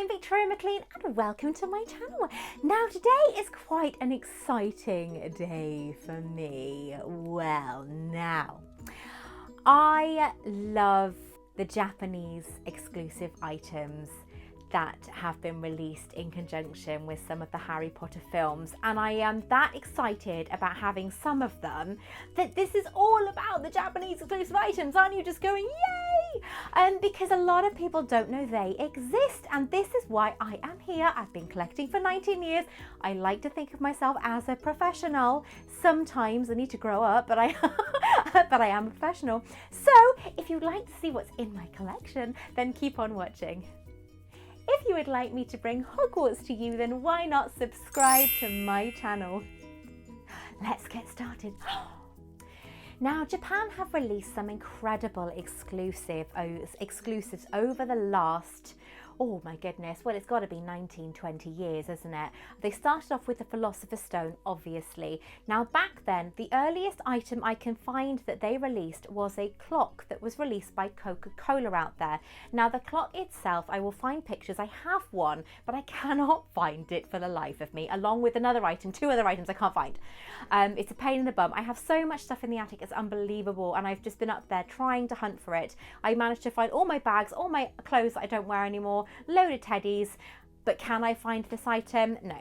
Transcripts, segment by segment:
I'm Victoria MacLean and welcome to my channel. Now today is quite an exciting day for me. Well, now, I love the Japanese exclusive items that have been released in conjunction with some of the Harry Potter films, and I am that excited about having some of them that this is all about the Japanese exclusive items. Aren't you just going yay? Because a lot of people don't know they exist, and this is why I am here. I've been collecting for 19 years. I like to think of myself as a professional. Sometimes I need to grow up, but I am a professional. So if you'd like to see what's in my collection, then keep on watching. If you would like me to bring Hogwarts to you, then why not subscribe to my channel? Let's get started. Now, Japan have released some incredible exclusives over the last, oh my goodness, well, it's got to be 19, 20 years, isn't it? They started off with the Philosopher's Stone, obviously. Now, back then, the earliest item I can find that they released was a clock that was released by Coca-Cola out there. Now, the clock itself, I will find pictures. I have one, but I cannot find it for the life of me, along with another item, two other items I can't find. It's a pain in the bum. I have so much stuff in the attic, it's unbelievable, and I've just been up there trying to hunt for it. I managed to find all my bags, all my clothes that I don't wear anymore, load of teddies, but can I find this item? No.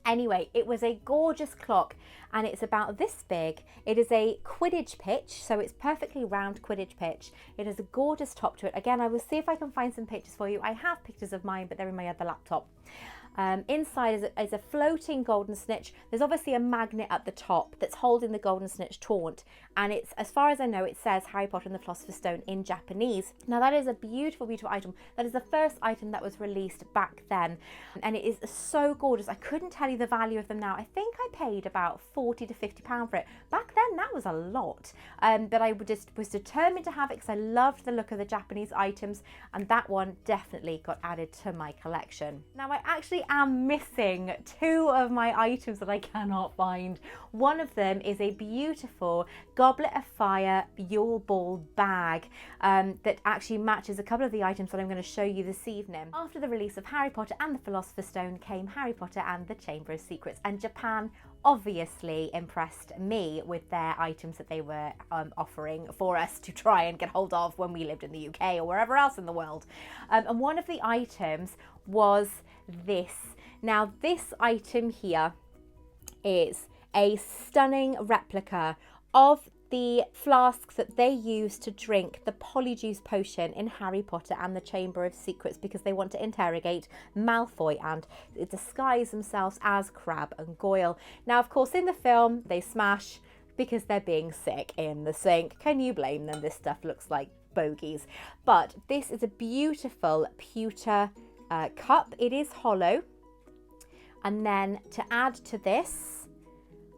Anyway, it was a gorgeous clock and it's about this big. It is a Quidditch pitch, so it's perfectly round Quidditch pitch. It has a gorgeous top to it. Again, I will see if I can find some pictures for you. I have pictures of mine, but they're in my other laptop. Inside is a floating golden snitch. There's obviously a magnet at the top that's holding the golden snitch taut, and it's, as far as I know, it says Harry Potter and the Philosopher's Stone in Japanese. Now that is a beautiful, beautiful item. That is the first item that was released back then, and it is so gorgeous. I couldn't tell you the value of them now. I think I paid about £40 to £50 for it. Back then, that was a lot, but I was determined to have it because I loved the look of the Japanese items, and that one definitely got added to my collection. Now, I actually am missing two of my items that I cannot find. One of them is a beautiful Goblet of Fire Yule Ball bag that actually matches a couple of the items that I'm going to show you this evening. After the release of Harry Potter and the Philosopher's Stone came Harry Potter and the Chamber of Secrets, and Japan obviously impressed me with their items that they were offering for us to try and get hold of when we lived in the UK or wherever else in the world. And one of the items was this. Now, this item here is a stunning replica of the flasks that they use to drink the Polyjuice potion in Harry Potter and the Chamber of Secrets, because they want to interrogate Malfoy and disguise themselves as Crabbe and Goyle. Now, of course, in the film, they smash because they're being sick in the sink. Can you blame them? This stuff looks like bogies. But this is a beautiful pewter cup. It is hollow. And then to add to this,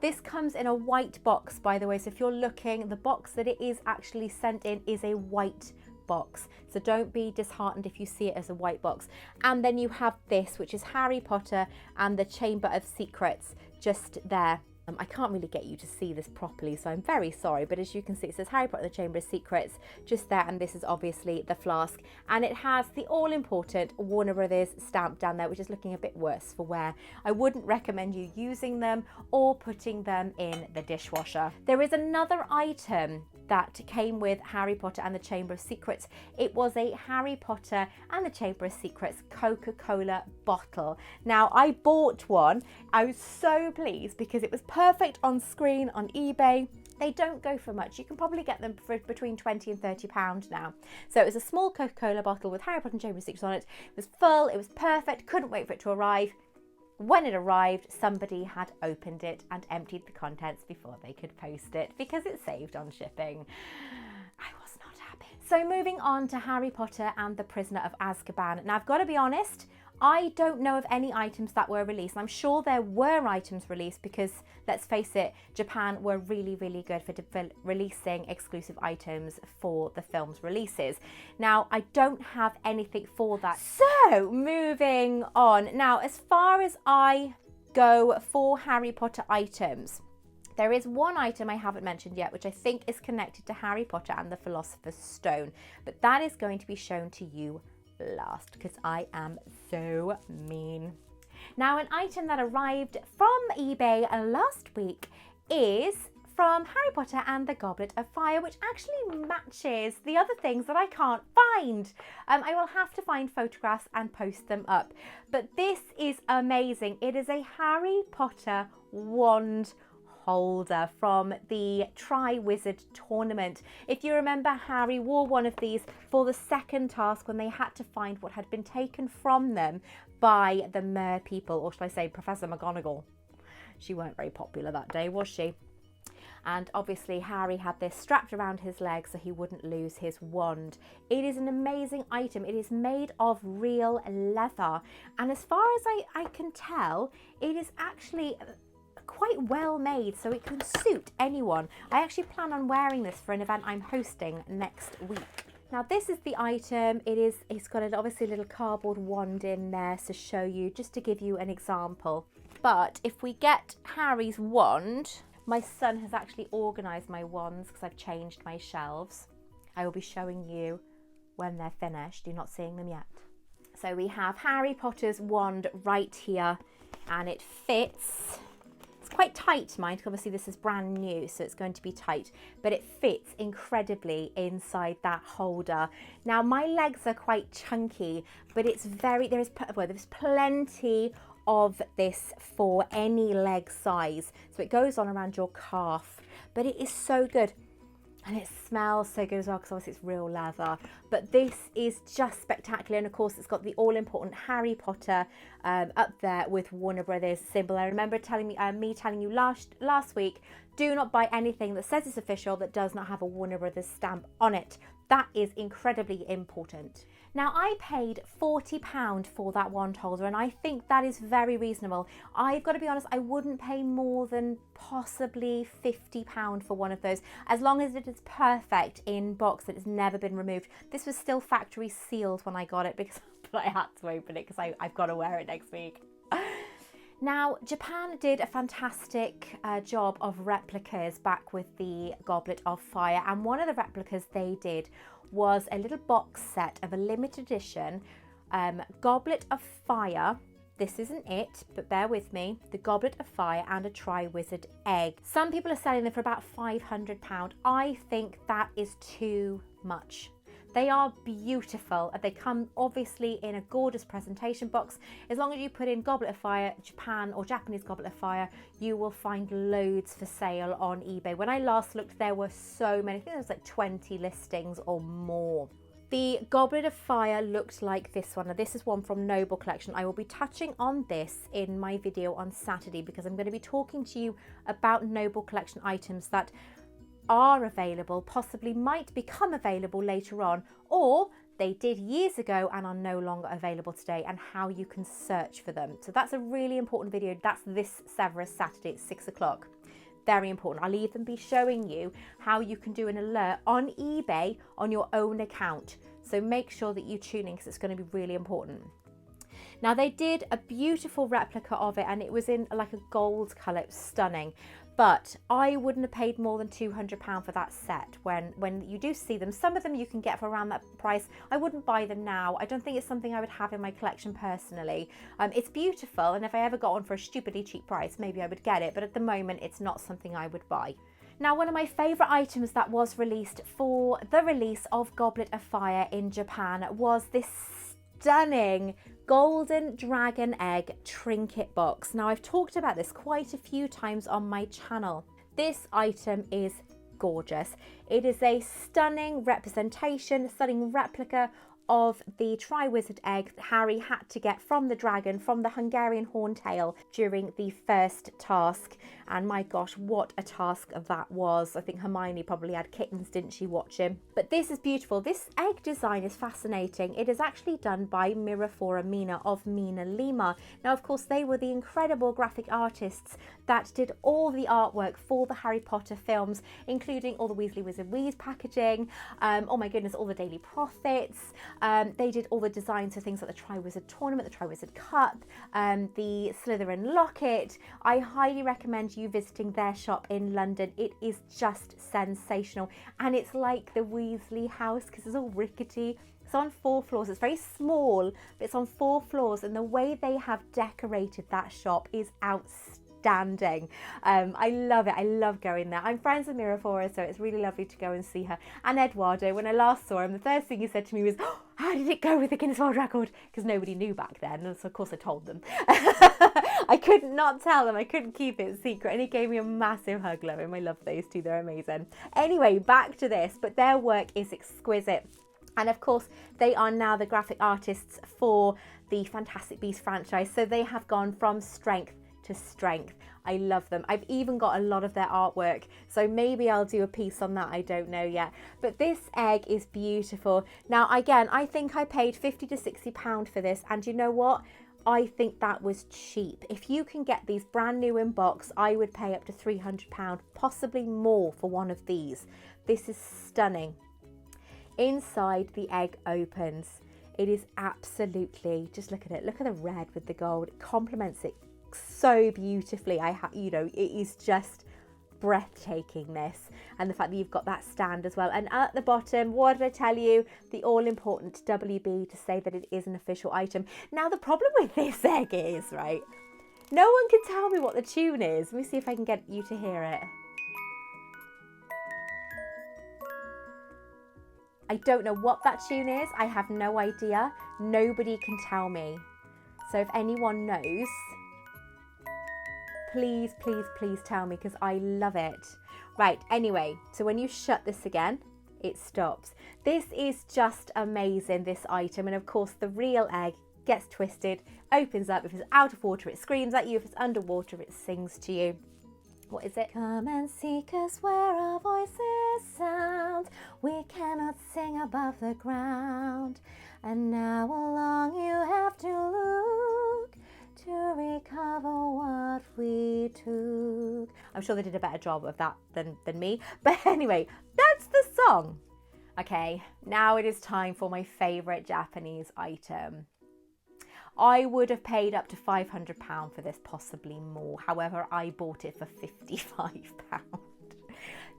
this comes in a white box, by the way. So if you're looking, the box that it is actually sent in is a white box. So don't be disheartened if you see it as a white box. And then you have this, which is Harry Potter and the Chamber of Secrets just there. I can't really get you to see this properly, so I'm very sorry, but as you can see, it says Harry Potter and the Chamber of Secrets just there, and this is obviously the flask, and it has the all-important Warner Brothers stamp down there, which is looking a bit worse for wear. I wouldn't recommend you using them or putting them in the dishwasher. There is another item that came with Harry Potter and the Chamber of Secrets. It was a Harry Potter and the Chamber of Secrets Coca-Cola bottle. Now, I bought one. I was so pleased because it was perfect on screen on eBay. They don't go for much. You can probably get them for between £20 and £30 now. So it was a small Coca-Cola bottle with Harry Potter and Chamber of Secrets on it. It was full, it was perfect, couldn't wait for it to arrive. When it arrived, somebody had opened it and emptied the contents before they could post it because it saved on shipping. I was not happy. So moving on to Harry Potter and the Prisoner of Azkaban. Now, I've got to be honest, I don't know of any items that were released. I'm sure there were items released because, let's face it, Japan were really, really good for releasing exclusive items for the film's releases. Now, I don't have anything for that. So, moving on. Now, as far as I go for Harry Potter items, there is one item I haven't mentioned yet, which I think is connected to Harry Potter and the Philosopher's Stone, but that is going to be shown to you last because I am so mean. Now, an item that arrived from eBay last week is from Harry Potter and the Goblet of Fire, which actually matches the other things that I can't find. I will have to find photographs and post them up. But this is amazing. It is a Harry Potter wand holder from the Tri-Wizard tournament. If you remember, Harry wore one of these for the second task when they had to find what had been taken from them by the Mer people, or should I say Professor McGonagall. She weren't very popular that day, was she? And obviously Harry had this strapped around his leg so he wouldn't lose his wand. It is an amazing item. It is made of real leather, and as far as I can tell, it is actually quite well made, so it can suit anyone. I actually plan on wearing this for an event I'm hosting next week. Now this is the item. It's got obviously a little cardboard wand in there to show you, just to give you an example. But if we get Harry's wand, my son has actually organised my wands because I've changed my shelves. I will be showing you when they're finished. You're not seeing them yet. So we have Harry Potter's wand right here, and it fits. Quite tight, mind, because obviously this is brand new, so it's going to be tight, but it fits incredibly inside that holder. Now my legs are quite chunky, but it's there's plenty of this for any leg size, so it goes on around your calf, but it is so good. And it smells so good as well, because obviously it's real leather. But this is just spectacular. And of course, it's got the all-important Harry Potter up there with Warner Brothers symbol. I remember me telling you last week, do not buy anything that says it's official that does not have a Warner Brothers stamp on it. That is incredibly important. Now, I paid £40 for that wand holder, and I think that is very reasonable. I've got to be honest, I wouldn't pay more than possibly £50 for one of those, as long as it is perfect in box, that it's never been removed. This was still factory sealed when I got it, but I had to open it because I've got to wear it next week. Now, Japan did a fantastic job of replicas back with the Goblet of Fire, and one of the replicas they did was a little box set of a limited edition Goblet of Fire. This isn't it, but bear with me. The Goblet of Fire and a Tri-Wizard egg. Some people are selling them for about £500. I think that is too much. They are beautiful. They come obviously in a gorgeous presentation box. As long as you put in Goblet of Fire Japan or Japanese Goblet of Fire, you will find loads for sale on eBay. When I last looked, there were so many. I think there was like 20 listings or more. The Goblet of Fire looked like this one. Now, this is one from Noble Collection. I will be touching on this in my video on Saturday, because I'm going to be talking to you about Noble Collection items that are available, possibly might become available later on, or they did years ago and are no longer available today, and how you can search for them. So that's a really important video. That's this Saturday at 6 o'clock. Very important. I'll even be showing you how you can do an alert on eBay on your own account. So make sure that you tune in, because it's going to be really important. Now, they did a beautiful replica of it, and it was in like a gold colour. It was stunning. But I wouldn't have paid more than £200 for that set. When you do see them, some of them you can get for around that price. I wouldn't buy them now. I don't think it's something I would have in my collection personally. It's beautiful, and if I ever got one for a stupidly cheap price, maybe I would get it. But at the moment, it's not something I would buy. Now, one of my favourite items that was released for the release of Goblet of Fire in Japan was this stunning golden dragon egg trinket box. Now, I've talked about this quite a few times on my channel. This item is gorgeous. It is a stunning representation, stunning replica of the Tri-Wizard egg that Harry had to get from the dragon, from the Hungarian horntail during the first task. And my gosh, what a task that was. I think Hermione probably had kittens, didn't she, watching? But this is beautiful. This egg design is fascinating. It is actually done by Mirafora Mina of Mina Lima. Now, of course, they were the incredible graphic artists that did all the artwork for the Harry Potter films, including all the Weasley Wizard Wheeze packaging, oh my goodness, all the Daily Profits. They did all the designs for things like the Tri-Wizard Tournament, the Tri-Wizard Cup, the Slytherin Locket. I highly recommend you visiting their shop in London. It is just sensational. And it's like the Weasley house, because it's all rickety. It's on 4 floors. It's very small, but it's on 4 floors, and the way they have decorated that shop is outstanding. I love it. I love going there. I'm friends with Mirafora, so it's really lovely to go and see her. And Eduardo, when I last saw him, the first thing he said to me was, oh, how did it go with the Guinness World Record? Because nobody knew back then, and so of course I told them. I could not tell them. I couldn't keep it secret, and he gave me a massive hug. Love him. I love those two. They're amazing. Anyway, back to this, but their work is exquisite. And of course, they are now the graphic artists for the Fantastic Beasts franchise. So they have gone from strength to strength. I love them. I've even got a lot of their artwork, so maybe I'll do a piece on that. I don't know yet, but this egg is beautiful. Now again, I think I paid £50 to £60 for this, and you know what, I think that was cheap. If you can get these brand new in box, I would pay up to £300, possibly more, for one of these. This is stunning. Inside, the egg opens. It is absolutely, just look at it, look at the red with the gold. It complements it so beautifully. You know, it is just breathtaking, this, and the fact that you've got that stand as well. And at the bottom, what did I tell you? The all important WB to say that it is an official item. Now the problem with this egg is, right, no one can tell me what the tune is. Let me see if I can get you to hear it. I don't know what that tune is. I have no idea. Nobody can tell me. So if anyone knows, please, please, please tell me, because I love it. Right, anyway, so when you shut this again, it stops. This is just amazing, this item. And of course, the real egg gets twisted, opens up. If it's out of water, it screams at you. If it's underwater, it sings to you. What is it? Come and seek us where our voices sound. We cannot sing above the ground. And now along you have to look to recover what we took. I'm sure they did a better job of that than me. But anyway, that's the song. Okay, now it is time for my favourite Japanese item. I would have paid up to £500 for this, possibly more. However, I bought it for £55.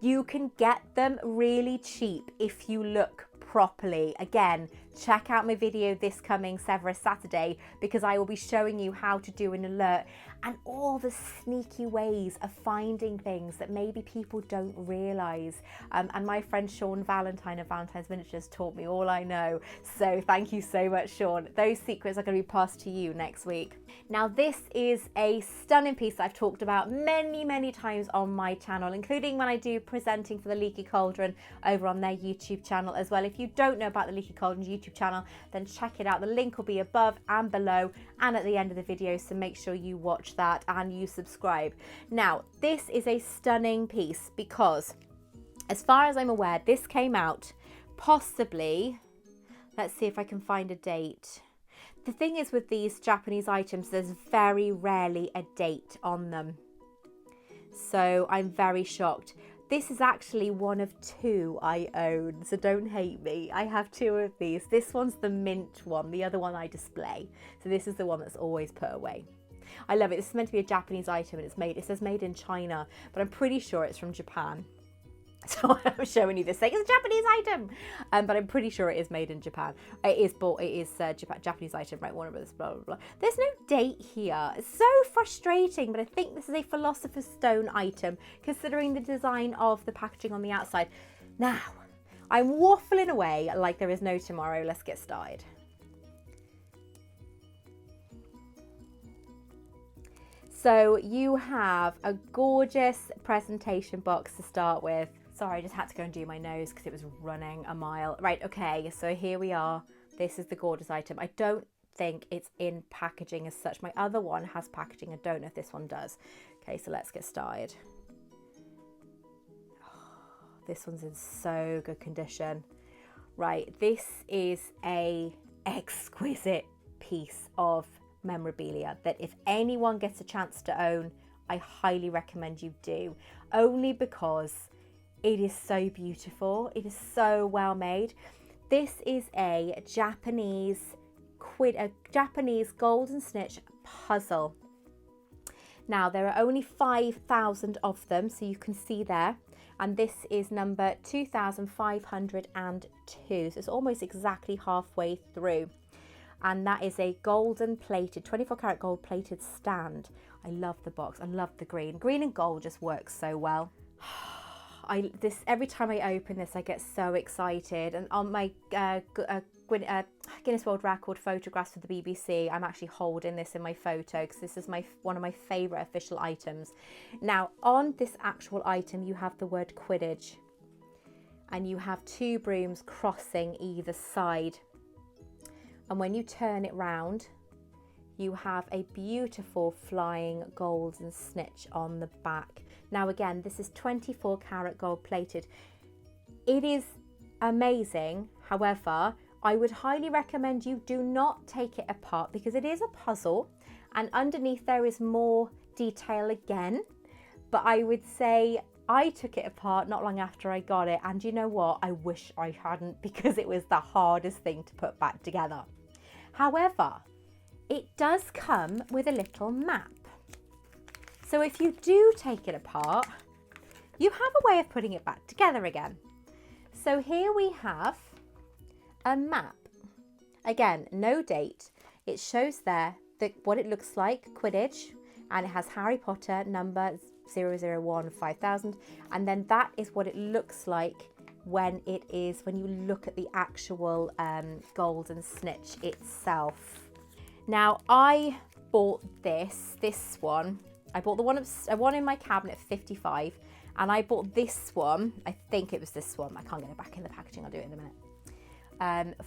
You can get them really cheap if you look properly. Again, check out my video this coming Severus Saturday, because I will be showing you how to do an alert and all the sneaky ways of finding things that maybe people don't realise. And my friend Sean Valentine of Valentine's Miniatures taught me all I know. So thank you so much, Sean. Those secrets are going to be passed to you next week. Now this is a stunning piece that I've talked about many, many times on my channel, including when I do presenting for the Leaky Cauldron over on their YouTube channel as well. If you don't know about the Leaky Cauldron YouTube channel, then check it out. The link will be above and below and at the end of the video, so make sure you watch that and you subscribe. Now this is a stunning piece because, as far as I'm aware, this came out possibly, let's see if I can find a date. The thing is with these Japanese items, there's very rarely a date on them, so I'm very shocked. This is actually one of 2 I own, so don't hate me. I have 2 of these. This one's the mint one, the other one I display. So this is the one that's always put away. I love it. This is meant to be a Japanese item, and it says made in China, but I'm pretty sure it's from Japan. So I'm showing you this thing. It's a Japanese item, but I'm pretty sure it is made in Japan. It is Japanese item, right? Warner Brothers, blah, blah, blah. There's no date here. It's so frustrating, but I think this is a Philosopher's Stone item, considering the design of the packaging on the outside. Now, I'm waffling away like there is no tomorrow. Let's get started. So you have a gorgeous presentation box to start with. Sorry, I just had to go and do my nose because it was running a mile. Right, okay, so here we are. This is the gorgeous item. I don't think it's in packaging as such. My other one has packaging. I don't know if this one does. Okay, so let's get started. Oh, this one's in so good condition. Right, this is a exquisite piece of memorabilia that if anyone gets a chance to own, I highly recommend you do, only because it is so beautiful. It is so well made. This is a Japanese golden snitch puzzle. Now there are only 5,000 of them, so you can see there. and this is number 2502, so it's almost exactly halfway through. And that is a golden plated, 24 karat gold plated stand. I love the box, I love the green. Green and gold just works so well. Every time I open this, I get so excited. And on my Guinness World Record photographs for the BBC, I'm actually holding this in my photo because this is one of my favourite official items. Now, on this actual item, you have the word Quidditch, and you have 2 brooms crossing either side. And when you turn it round, you have a beautiful flying golden snitch on the back. Now again, this is 24 karat gold plated. It is amazing. However, I would highly recommend you do not take it apart because it is a puzzle, and underneath there is more detail again. But I would say I took it apart not long after I got it, and you know what? I wish I hadn't, because it was the hardest thing to put back together. However, it does come with a little map. So if you do take it apart, you have a way of putting it back together again. So here we have a map. Again, no date. It shows there what it looks like, Quidditch, and it has Harry Potter number 0015000, and then that is what it looks like when you look at the actual golden snitch itself. Now, I bought this one. I bought the one in my cabinet for 55, and I bought this one, I think it was this one, I can't get it back in the packaging, I'll do it in a minute,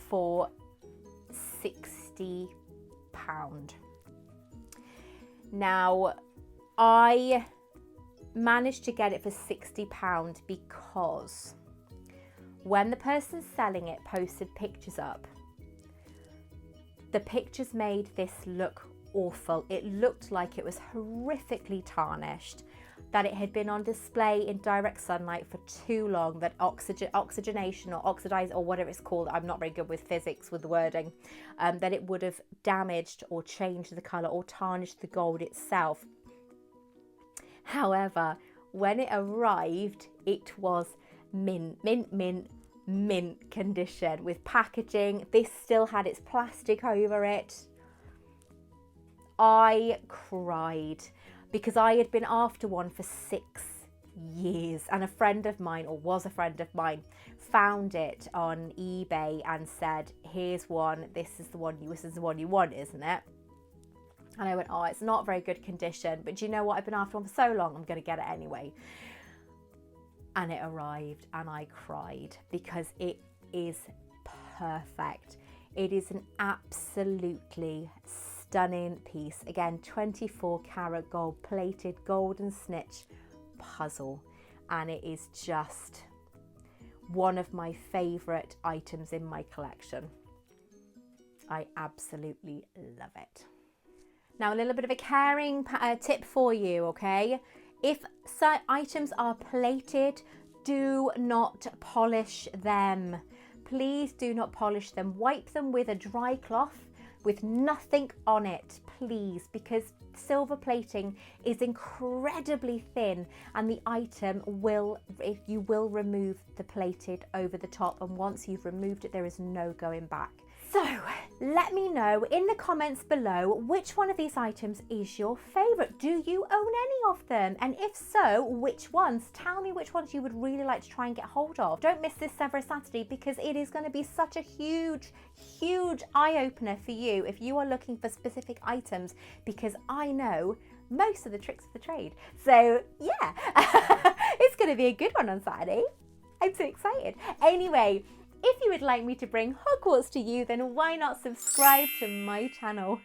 for £60. Now, I managed to get it for £60 because when the person selling it posted pictures up, the pictures made this look awful. It looked like it was horrifically tarnished, that it had been on display in direct sunlight for too long, that oxygenation or oxidize or whatever it's called, I'm not very good with physics with the wording, that it would have damaged or changed the colour or tarnished the gold itself. However, when it arrived, it was mint condition with packaging. This still had its plastic over it. I cried because I had been after one for 6 years, and a friend of mine, or was a friend of mine, found it on eBay and said, here's one, this is the one you want, isn't it? And I went, oh, it's not very good condition, but do you know what, I've been after one for so long, I'm going to get it anyway. And it arrived and I cried because it is perfect. It is an absolutely stunning piece. Again, 24 karat gold plated golden snitch puzzle, and it is just one of my favorite items in my collection. I absolutely love it. Now, a little bit of a caring tip for you, okay? If items are plated, do not polish them. Please do not polish them. Wipe them with a dry cloth with nothing on it, please, because silver plating is incredibly thin, and the item you will remove the plated over the top, and once you've removed it, there is no going back. So let me know in the comments below which one of these items is your favourite. Do you own any of them? And if so, which ones? Tell me which ones you would really like to try and get hold of. Don't miss this Severus Saturday, because it is going to be such a huge eye-opener for you if you are looking for specific items, because I know most of the tricks of the trade. So yeah, it's going to be a good one on Saturday. I'm so excited. Anyway, if you would like me to bring Hogwarts to you, then why not subscribe to my channel?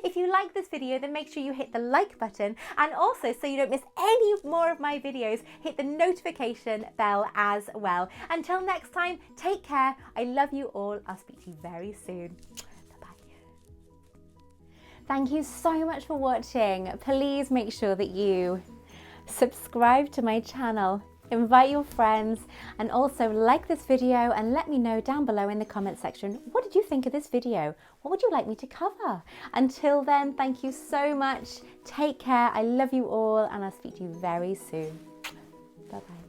If you like this video, then make sure you hit the like button, and also, so you don't miss any more of my videos, hit the notification bell as well. Until next time, take care. I love you all. I'll speak to you very soon. Bye-bye. Thank you so much for watching. Please make sure that you subscribe to my channel, invite your friends, and also like this video, and let me know down below in the comment section, what did you think of this video? What would you like me to cover? Until then, thank you so much. Take care. I love you all, and I'll speak to you very soon. Bye bye.